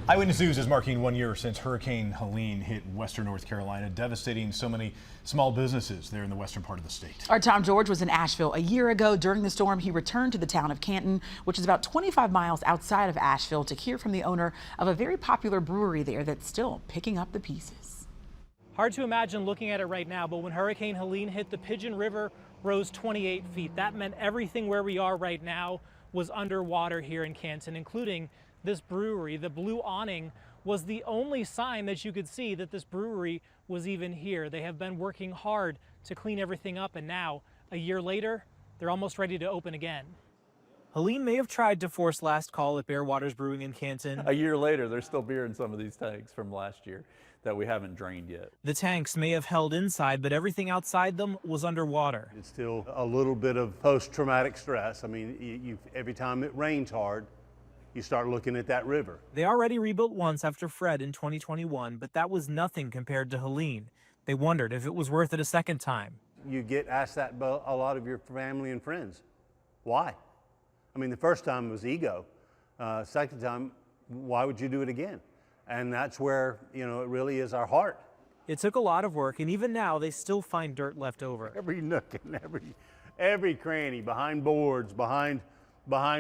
Eyewitness News is marking 1 year since Hurricane Helene hit western North Carolina, devastating so many small businesses there in the western part of the state. Our Tom George was in Asheville a year ago. During the storm, he returned to the town of Canton, which is about 25 miles outside of Asheville, to hear from the owner of a very popular brewery there that's still picking up the pieces. Hard to imagine looking at it right now, but when Hurricane Helene hit, the Pigeon River rose 28 feet. That meant everything where we are right now was underwater here in Canton, including this brewery. The blue awning was the only sign that you could see that this brewery was even here. They have been working hard to clean everything up, and now, a year later, they're almost ready to open again. Helene may have tried to force last call at Bear Waters Brewing in Canton. A year later, there's still beer in some of these tanks from last year that we haven't drained yet. The tanks may have held inside, but everything outside them was underwater. It's still a little bit of post-traumatic stress. I mean, every time it rains hard, you start looking at that river. They already rebuilt once after Fred in 2021, but that was nothing compared to Helene. They wondered if it was worth it a second time. You get asked that by a lot of your family and friends. Why? I mean, the first time was ego. Second time, why would you do it again? And that's where, you know, it really is our heart. It took a lot of work, and even now they still find dirt left over. Every nook and every cranny, behind boards, behind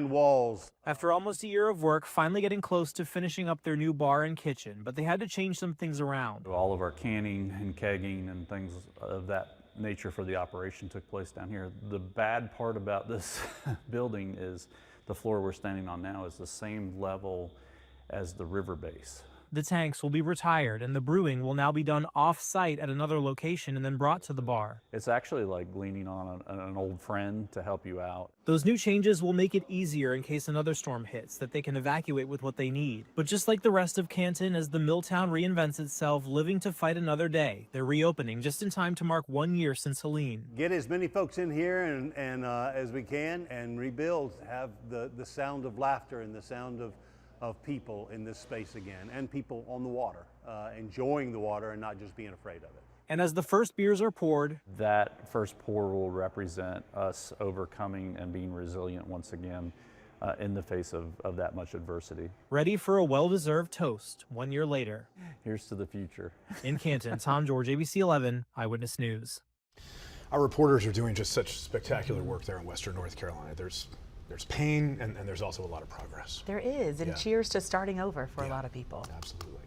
walls. After almost a year of work, finally getting close to finishing up their new bar and kitchen, but they had to change some things around. All of our canning and kegging and things of that nature for the operation took place down here. The bad part about this building is the floor we're standing on now is the same level as the river base. The tanks will be retired, and the brewing will now be done off-site at another location and then brought to the bar. It's actually like leaning on an old friend to help you out. Those new changes will make it easier in case another storm hits, that they can evacuate with what they need. But just like the rest of Canton, as the Milltown reinvents itself, living to fight another day, they're reopening just in time to mark 1 year since Helene. Get as many folks in here and as we can and rebuild, have the sound of laughter and the sound of people in this space again, and people on the water, enjoying the water and not just being afraid of it. And as the first beers are poured, that first pour will represent us overcoming and being resilient once again in the face of that much adversity. Ready for a well-deserved toast 1 year later. Here's to the future. In Canton, Tom George, ABC 11, Eyewitness News. Our reporters are doing just such spectacular work there in western North Carolina. There's pain and there's also a lot of progress. There is, and Yeah. cheers to starting over for a lot of people. Absolutely.